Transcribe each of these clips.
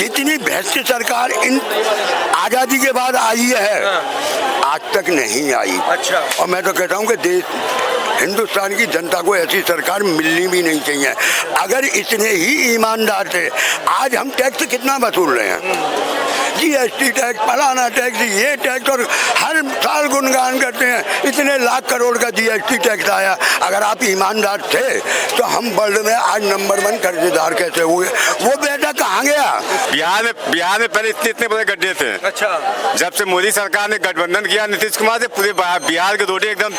जितनी भ्रष्ट सरकार इन आजादी के बाद आई है आज तक नहीं आई। अच्छा। और मैं तो कहता हूँ कि देश हिंदुस्तान की जनता को ऐसी सरकार मिलनी भी नहीं चाहिए। अगर इतने ही ईमानदार थे, आज हम टैक्स कितना वसूल रहे हैं, GST टैक्स, फलाना टैक्स, ये टैक्स, और हर साल गुणगान करते हैं इतने लाख करोड़ का GST टैक्स आया। अगर आप ईमानदार थे तो हम वर्ल्ड में आज नंबर 1 कर्जदार कैसे हुए? वो बेटा कहाँ गया? बिहार में पहले इतने बड़े गड्ढे थे। अच्छा। जब से मोदी सरकार ने गठबंधन किया नीतीश कुमार से, पूरे बिहार के रोडे एकदम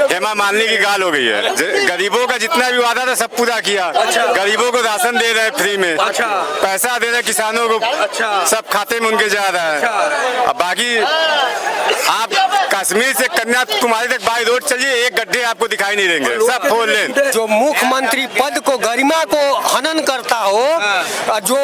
हेमा मालिनी की गाल हो गई है। गरीबों का जितना भी वादा था सब पूरा किया। अच्छा। गरीबों को राशन दे रहे हैं फ्री में। अच्छा। पैसा दे रहे किसानों को। अच्छा। सब खाते में उनके जा रहा है। अच्छा। अब बाकी आप कश्मीर से कन्याकुमारी तक बाई रोड चलिए, एक गड्ढे आपको दिखाई नहीं देंगे, सब फोर लेन। जो मुख्यमंत्री पद को, गरिमा को हनन करता हो, जो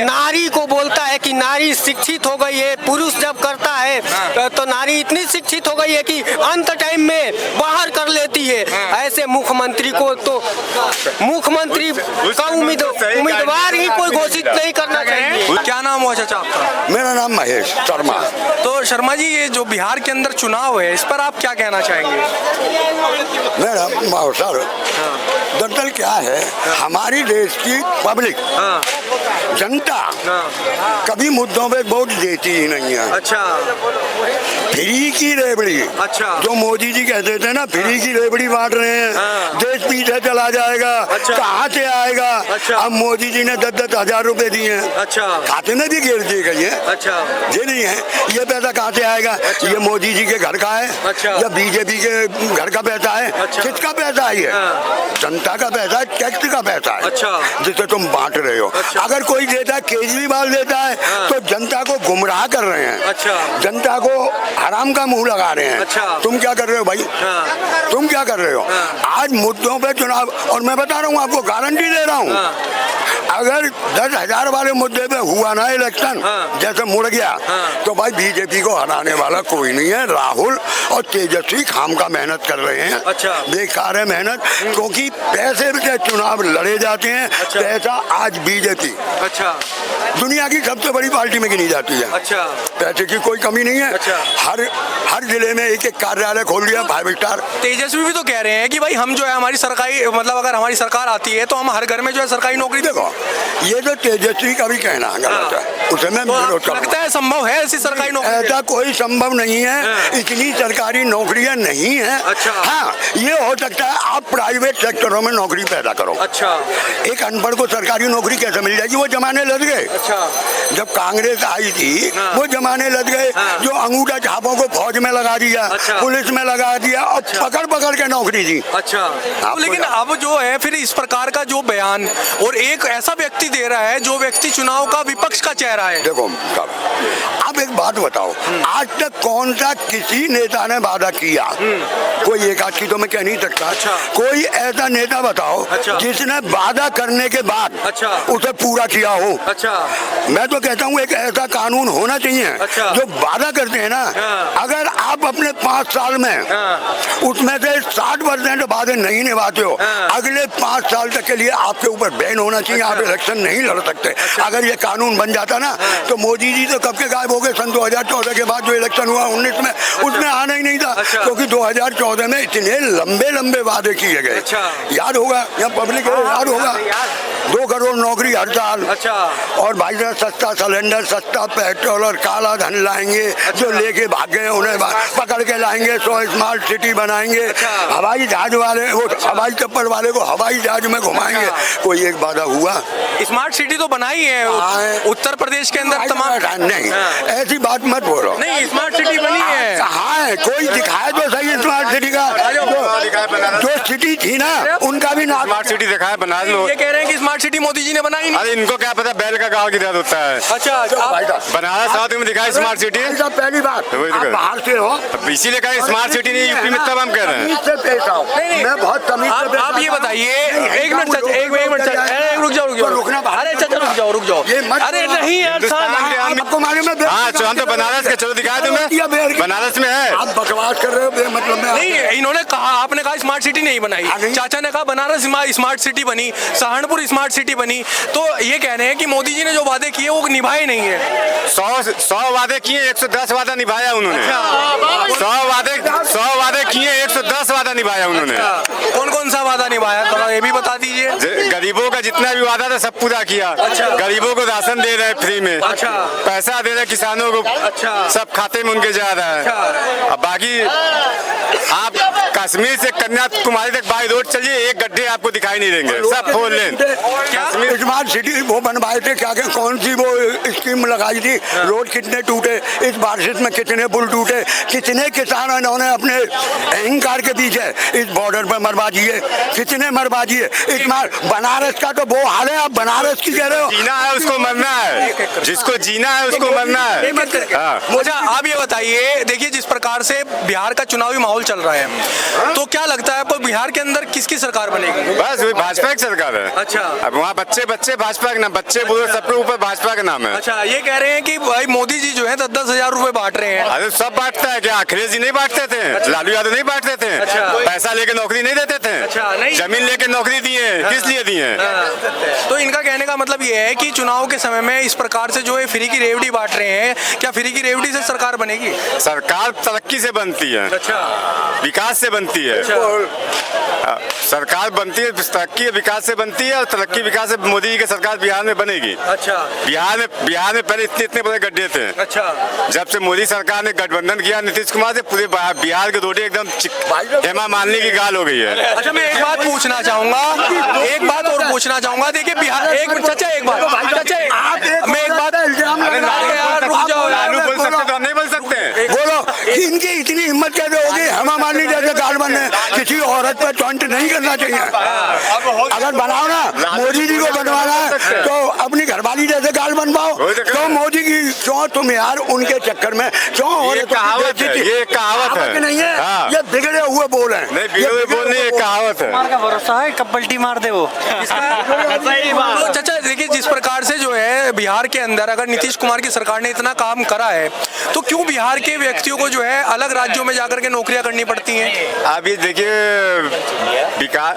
नारी को बोलता है कि नारी शिक्षित हो गई है, पुरुष जब करता है तो नारी इतनी शिक्षित हो गई है कि अंत टाइम में बाहर कर लेती है, ऐसे मुख्यमंत्री को तो मुख्यमंत्री का उम्मीदवार ही कोई घोषित नहीं करना चाहिए। क्या नाम हुआ चाचा आपका? मेरा नाम महेश शर्मा। तो शर्मा जी, ये जो बिहार के अंदर चुनाव है, इस पर आप क्या कहना चाहेंगे? मेरा सर, दरअसल क्या है, हमारी देश की पब्लिक, जनता कभी मुद्दों पे वोट देती ही नहीं है। अच्छा। फ्री की रेबड़ी, अच्छा। जो मोदी जी कहते थे ना, फ्री की रेबड़ी बांट रहे हैं, देश पीछे चला जाएगा। अच्छा। कहाँ से आएगा? अच्छा। अब मोदी जी ने 10-10 हजार रुपए दिए हैं। अच्छा। खाते में भी गिर दिए गई है। अच्छा। ये नहीं है, ये पैसा कहाँ से आएगा? अच्छा। ये मोदी जी के घर का है? अच्छा। या बीजेपी के घर का पैसा है? अच्छा। किसका पैसा है ये? जनता का पैसा है, टैक्स का पैसा है। अच्छा। जिसे तुम बांट रहे हो। अच्छा। अगर कोई देता है, केजरीवाल देता है, तो जनता को गुमराह कर रहे हैं। अच्छा। जनता को हराम का मुंह लगा रहे हैं। अच्छा। तुम क्या कर रहे हो भाई? तुम क्या कर रहे हो? आज मुद्दों पे चुनाव, और मैं बता रहा हूँ आपको, गारंटी दे रहा हूँ, अगर 10,000 वाले मुद्दे पे हुआ ना इलेक्शन, जैसे मुड़ गया, तो भाई बीजेपी को हराने वाला कोई नहीं है। राहुल और तेजस्वी खाम का मेहनत कर रहे हैं। अच्छा। बेकार है मेहनत, क्योंकि पैसे से चुनाव लड़े जाते हैं। अच्छा। पैसा आज बीजेपी अच्छा। दुनिया की सबसे बड़ी पार्टी में गिनी जाती है। अच्छा। पैसे की कोई कमी नहीं है। अच्छा। हर जिले में एक कार्यालय खोल दिया, 5 स्टार। तेजस्वी भी तो कह रहे हैं कि भाई हम जो है हमारी सरकारी, मतलब अगर हमारी सरकार आती है तो हम हर घर में जो है सरकारी नौकरी। देखो, ये जो तेजस्वी का भी कहना गलत है, उसे मैं विरोध करता हूं। लगता है संभव है ऐसी सरकारी नौकरी? ऐसा कोई संभव नहीं है, इतनी सरकारी नौकरियां नहीं है। अच्छा। हाँ, ये हो सकता है आप प्राइवेट सेक्टरों में नौकरी पैदा करो। अच्छा। एक अनपढ़ को सरकारी नौकरी कैसे मिल जाएगी? वो जमाने लग गए। अच्छा। जब कांग्रेस आई थी, वो जमाने लग गए। जो अंगूठा छापों को फौज में लगा दिया। अच्छा। पुलिस में लगा दिया, और पकड़ के नौकरी दी। अच्छा। तो लेकिन अब जो है फिर इस प्रकार का जो बयान, और एक ऐसा व्यक्ति दे रहा है जो व्यक्ति चुनाव का विपक्ष का चेहरा है। देखो, अब एक बात बताओ, आज तक कौन सा किसी नेता ने वादा किया? कोई एक आध की तो मैं कह नहीं सकता। अच्छा। कोई ऐसा नेता बताओ। अच्छा। जिसने वादा करने के बाद अच्छा। उसे पूरा किया हो। अच्छा। मैं तो कहता हूँ एक ऐसा कानून होना चाहिए। अच्छा। जो वादा करते हैं ना, अगर आप अपने 5 साल में उसमें से 60% वादे नहीं निभाते हो, अगले 5 साल तक के लिए आपके ऊपर बैन होना चाहिए। आप इलेक्शन नहीं लड़ सकते। अगर ये कानून बन जाता ना, तो मोदी जी तो कब के गायब हो गए। सन 2014 के बाद जो इलेक्शन हुआ 19 में, उसमें आना ही नहीं था। क्योंकि 2014 में इतने लंबे वादे किए गए। याद होगा, या पब्लिक याद होगा, 2 करोड़ नौकरी हर साल। अच्छा। और भाई साहब सस्ता सिलेंडर, सस्ता पेट्रोल, और काला धन लाएंगे। जो लेके भाग गए उन्हें पकड़ के लाएंगे। 100 स्मार्ट सिटी बनाएंगे। हवाई जहाज वाले, वो हवाई चप्पल वाले को हवाई जहाज में घुमाएंगे। कोई एक वादा हुआ? स्मार्ट सिटी तो बनाई है उत्तर प्रदेश के अंदर तमाम। नहीं, ऐसी बात मत बोलो। नहीं, स्मार्ट सिटी बनी है। कहाँ है? कोई दिखाए तो सही स्मार्ट सिटी का। जो सिटी थी ना, उनका भी नाम। स्मार्ट सिटी दिखा है बनारस में। ये कह रहे हैं कि स्मार्ट सिटी मोदी जी ने बनाई नहीं। अरे इनको क्या पता बैल का गाँव किधर होता है। अच्छा। बनारस साउथ में दिखाया स्मार्ट सिटी। पहली बात, आप बाहर से हो, इसीलिए कहा स्मार्ट सिटी नहीं, यूपी में तब हम कह रहे हैं। नहीं, मैं बहुत तमीज से पेश आप ये आता हूं। बताइए, एक मिनट रुक जाओ। अरे चाचा रुक जाओ। अरे नहीं यार, आपको मालूम है? हाँ, हम तो बनारस के, चलो दिखाया तुम्हें, बनारस में है। आप बकवास कर रहे हो, मतलब में नहीं, इन्होंने कहा, आपने कहा स्मार्ट सिटी नहीं बनाई, चाचा ने कहा बनारस स्मार्ट सिटी बनी, सहारनपुर स्मार्ट सिटी बनी, तो ये कह रहे हैं कि मोदी जी ने जो वादे किए वो निभाए नहीं है। 100 वादे किए, 110 वादा निभाया उन्होंने। 100 वादे किए, 110 वादा निभाया उन्होंने। कौन कौन सा वादा निभाया, थोड़ा ये भी बता दीजिए। गरीबों का जितना भी वादा था सब पूरा किया। गरीबों को राशन दे रहे हैं फ्री में, पैसा दे रहे हैं किसानों को, सब खाते में उनके जा रहा है। अब बाकी आप कश्मीर से कन्याकुमारी तक बाई रोड चलिए, एक गड्ढे आपको दिखाई नहीं देंगे, सब फोर लेन। स्मार्ट सिटी वो बनवाए थे, क्या क्या कौन सी वो स्कीम लगाई थी, रोड कितने टूटे, इस बारिश में कितने पुल टूटे, कितने किसान इन्होंने अपने अहंकार के पीछे इस बॉर्डर पर मरवा दिए, कितने मरवा दिए। इस बनारस का तो वो हाल है, आप बनारस की कह रहे हो। जीना है उसको मरना है, जिसको जीना है उसको मरना है। मुझे आप ये बताइए, देखिए जिस प्रकार से बिहार का चुनावी माहौल चल रहा है, तो क्या लगता है आपको बिहार के अंदर किसकी सरकार बनेगी? बस वही भाजपा की सरकार है। अच्छा, अब वहाँ बच्चे भाजपा के नाम, बच्चे बुजुर्ग सबके ऊपर भाजपा का नाम है। अच्छा, ये कह रहे हैं कि भाई मोदी जी जो है 10-10 हजार रुपए बांट रहे हैं। अरे सब बांटता है क्या? अखिलेश जी नहीं बांटते थे, लालू यादव नहीं बांटते थे, पैसा लेके नौकरी नहीं देते थे, जमीन लेके नौकरी दिए, किस लिए दिए? तो इनका कहने का मतलब ये है कि चुनाव के समय में इस प्रकार से जो है फ्री की रेवड़ी बांट रहे हैं, क्या फ्री की रेवड़ी से सरकार बनेगी? सरकार तरक्की से बनती है, विकास से बनती है। सरकार बनती है तरक्की विकास से बनती है, और तरक्की विकास से मोदी जी की सरकार बिहार में बनेगी। अच्छा, बिहार में पहले इतने बड़े गड्ढे थे। अच्छा, जब से मोदी सरकार ने गठबंधन किया नीतीश कुमार से, पूरे बिहार के रोडे एकदम हेमा मालिनी की गाल हो गई है। अच्छा, मैं एक बात पूछना चाहूंगा, एक बात और पूछना चाहूंगा। देखिए बिहार, एक चाचा एक बात, चाचा मैं एक बात, लालू बोल सकते तो हम नहीं बोल सकते? बोलो, इनकी इतनी हिम्मत कैसे होगी हेमा मालिनी जैसे गाल बनने? किसी औरत पर टॉन्ट नहीं करना चाहिए। अगर बनाओ ना, मोदी जी को बनवाना है तो अपनी घरवाली जैसे गाल बनवाओ। क्यों मोदी की, क्यों तुम यार उनके चक्कर में क्यों? ये कहावत है नहीं है, ये बिगड़े हुए बोल है। नहीं, बिगड़े हुए बोल नहीं, ये कहावत है। का भरोसा है, कब पलटी मार दे वो। तो चाचा देखिए, जिस प्रकार से जो है बिहार के अंदर अगर नीतीश कुमार की सरकार ने इतना काम करा है, तो क्यों बिहार के व्यक्तियों को जो है अलग राज्यों में जाकर के नौकरियां करनी पड़ती हैं? अब ये देखिए, विकास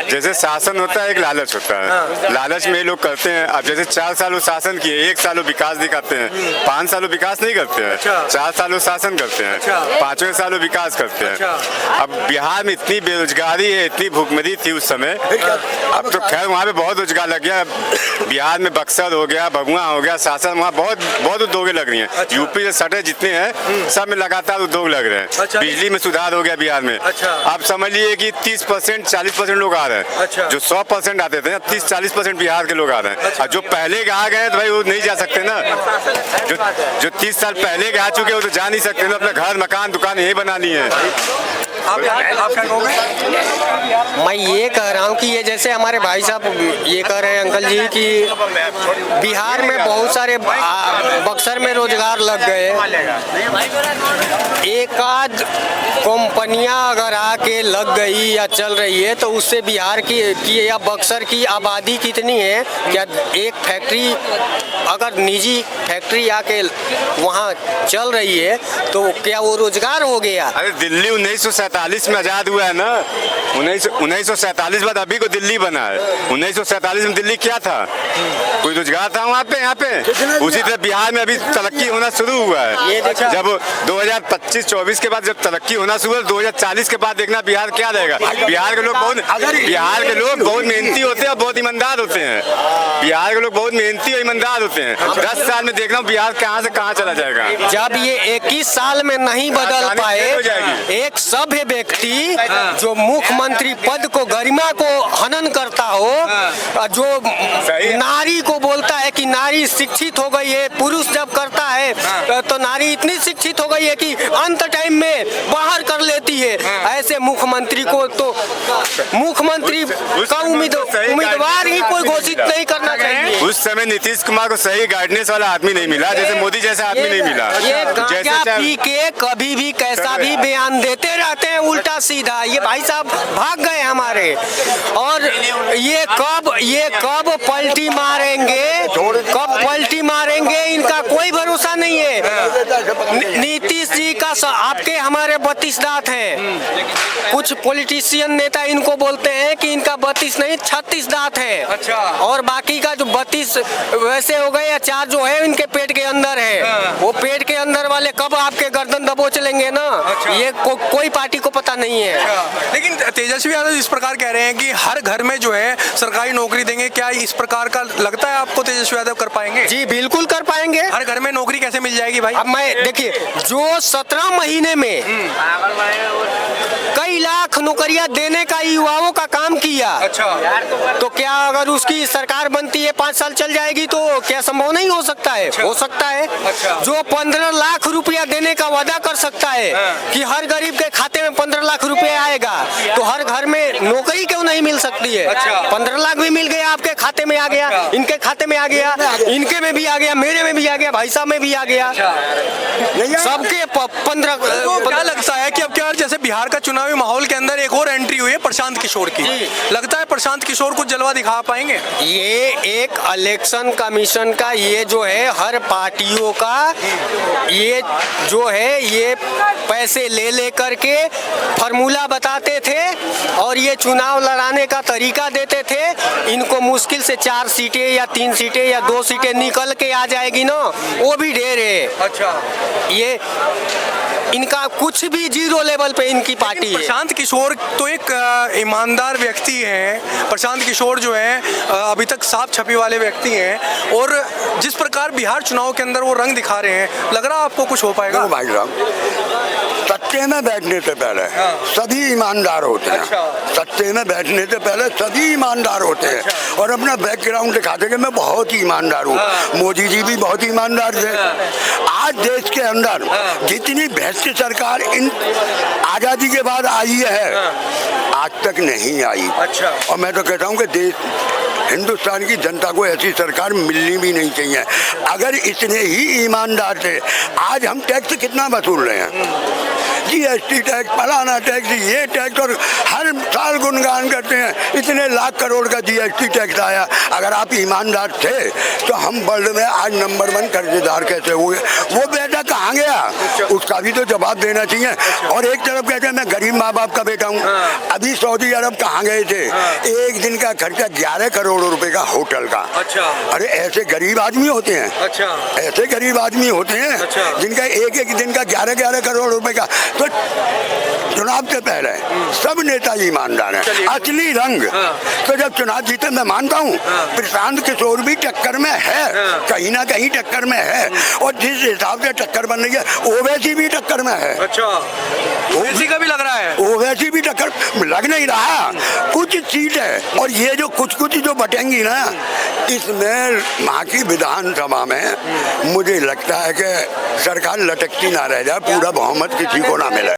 जैसे शासन होता है, एक लालच होता है, लालच में ये लोग करते हैं। अब जैसे 4 साल वो शासन किए, 1 साल वो विकास दिखाते हैं, 5 साल वो विकास नहीं करते हैं, 4 साल वो शासन करते हैं, 5वें साल वो विकास करते हैं। अब बिहार में इतनी बेरोजगारी है, इतनी भूखमरी थी उस समय, अब तो खैर वहाँ पे बहुत रोजगार लग गया। बिहार में बक्सर हो गया, भगुआ हो गया, शासन, वहाँ बहुत उद्योग लग रही हैं। यूपी से सटे जितने हैं सब में लगातार उद्योग लग रहे हैं। बिजली में सुधार हो गया बिहार में। आप समझ लिए कि 30% 40% लोग आ रहे हैं। जो 100% आते थे, 30-40% बिहार के लोग आ रहे हैं। और जो पहले के आ गए तो भाई वो नहीं जा सकते ना। जो 30 साल पहले के आ चुके वो तो जा नहीं सकते ना, अपना घर मकान दुकान यही बनानी है। आप क्या कहोगे? मैं ये कह रहा हूँ कि ये जैसे हमारे भाई साहब ये कह रहे हैं अंकल जी कि बिहार में बहुत सारे बक्सर में रोजगार लग गए, एक आध कंपनियां अगर आके लग गई या चल रही है तो उससे बिहार की या बक्सर की आबादी कितनी है? क्या एक फैक्ट्री अगर निजी फैक्ट्री आके वहाँ चल रही है तो क्या वो रोजगार हो गया? अरे दिल्ली 1947 में आजाद हुआ है ना, 1947 बाद अभी को दिल्ली बना है। 1947 में दिल्ली क्या था? कोई रोजगार था वहाँ पे? यहाँ पे उसी तरह बिहार में अभी तरक्की होना शुरू हुआ है। जब 2025-24 के बाद जब तरक्की होना शुरू, 2040 के बाद देखना बिहार क्या रहेगा। बिहार के लोग बहुत मेहनती होते हैं और बहुत ईमानदार होते हैं। बिहार के लोग बहुत मेहनती और ईमानदार होते हैं। 10 साल में देखना बिहार कहाँ से कहाँ चला जाएगा। जब ये 21 साल में नहीं बदल पाए, एक सभ्य व्यक्ति जो मुख्यमंत्री पद को, गरिमा को हनन करता हो, जो नारी को बोलता है कि नारी शिक्षित हो गई है, पुरुष जब करता है तो नारी इतनी शिक्षित हो गई है कि अंत टाइम में बाहर कर लेती है, ऐसे मुख्यमंत्री को तो मुख्यमंत्री का उम्मीदवार ही कोई घोषित नहीं करना चाहिए। उस समय नीतीश कुमार को सही गाइडेंस वाला आदमी नहीं मिला, जैसे मोदी जैसा आदमी नहीं मिला। ये गांजा पी के कभी भी कैसा भी बयान देते रहते हैं उल्टा सीधा। ये भाई साहब भाग गए हमारे, और ये कब पलटी मारेंगे, इनका कोई भरोसा नहीं है। नीतीश जी का आपके हमारे 32 दांत हैं। कुछ पॉलिटिशियन नेता इनको बोलते हैं कि इनका 32 नहीं 36 दांत है। अच्छा। और बाकी का जो 32 वैसे हो गए या 4 जो है इनके पेट के अंदर है। वो पेट के अंदर वाले कब आपके गर्दन दबोच लेंगे ना, ये कोई पार्टी को पता नहीं है। लेकिन तेजस्वी यादव इस प्रकार कह रहे हैं कि हर घर में जो है सरकारी नौकरी देंगे, क्या इस प्रकार का लगता है आपको तेजस्वी यादव कर पाएंगे? जी बिल्कुल कर पाएंगे। हर घर में नौकरी कैसे मिल जाएगी भाई? अब मैं देखिए, जो 17 महीने में कई लाख नौकरियां देने का युवाओं का काम किया, अच्छा, तो क्या अगर उसकी सरकार बनती है 5 साल चल जाएगी तो क्या संभव नहीं हो सकता है? हो सकता है। अच्छा। जो 15 लाख रुपया देने का वादा कर सकता है कि हर गरीब के खाते में 15 लाख रुपया आएगा, तो हर घर में नौकरी क्यों नहीं मिल सकती है? अच्छा। 15 लाख भी मिल गया, आपके खाते में आ गया, इनके खाते में आ गया, इनके में भी आ गया, मेरे में भी आ गया, भाई साहब में भी आ गया, सबके 15। तो क्या लगता है कि अब क्या जैसे बिहार का चुनावी माहौल के अंदर एक और एंट्री हुई है प्रशांत किशोर की, लगता है प्रशांत किशोर कुछ जलवा दिखा पाएंगे? ये एक इलेक्शन कमीशन का ये जो है हर पार्टियों का ये जो है ये पैसे ले करके फॉर्मूला बताते थे और ये चुनाव लड़ाने का तरीका देते थे। इनको मुश्किल से 4 सीटें या 3 सीटें या 2 सीटें निकल के आ जाएगी ना, वो भी ढेर है। अच्छा, ये इनका कुछ भी 0 लेवल पे इनकी पार्टी है। प्रशांत किशोर तो एक ईमानदार व्यक्ति हैं। प्रशांत किशोर जो है अभी तक साफ छपी वाले व्यक्ति हैं और जिस प्रकार बिहार चुनाव के अंदर वो रंग दिखा रहे हैं, लग रहा आपको कुछ हो पाएगा? भाई साहब, सत्ते में बैठने से पहले सभी ईमानदार होते हैं। सत्ते में बैठने से पहले सभी ईमानदार होते हैं और अपना बैकग्राउंड दिखाते कि मैं बहुत ही ईमानदार हूँ। मोदी जी भी बहुत ईमानदार थे। आज देश के अंदर जितनी भ्रष्ट सरकार इन आजादी के बाद आई है, आज तक नहीं आई। अच्छा। और मैं तो कहता हूँ कि देश हिंदुस्तान की जनता को ऐसी सरकार मिलनी भी नहीं चाहिए। अगर इतने ही ईमानदार थे, आज हम टैक्स कितना वसूल रहे हैं? GST टैक्स, फलाना टैक्स, ये टैक्स, और हर साल गुणगान करते हैं इतने लाख करोड़ का GST टैक्स आया। अगर आप ईमानदार थे तो हम वर्ल्ड में आज नंबर 1 कर्जेदार कैसे हुए? वो बेटा कहाँ गया? उसका भी तो जवाब देना चाहिए। और एक तरफ कहते हैं मैं गरीब माँ बाप का बेटा हूँ। अभी सऊदी अरब कहाँ गए थे? एक दिन का खर्चा 11 करोड़ रुपए का होटल का। अच्छा। अरे ऐसे गरीब आदमी होते हैं। अच्छा। ऐसे गरीब आदमी होते हैं। अच्छा। जिनका एक दिन का 11 करोड़ रुपए का। तो चुनाव से पहले सब नेता ईमानदार हैं। असली रंग तो जब चुनाव जीते, मैं मानता हूँ प्रशांत किशोर भी टक्कर में है, कहीं ना कहीं टक्कर में है। और जिस हिसाब से टक्कर बन रही है, ओवैसी भी टक्कर में है। अच्छा, ओवैसी का भी लग रहा है? ओवैसी भी टक्कर लग नहीं रहा। कुछ सीट है और ये जो कुछ जो बटेंगी ना, इसमें वहाँ की विधानसभा में मुझे लगता है कि सरकार लटकती ना रह जाए, पूरा बहुमत किसी को ना मिले।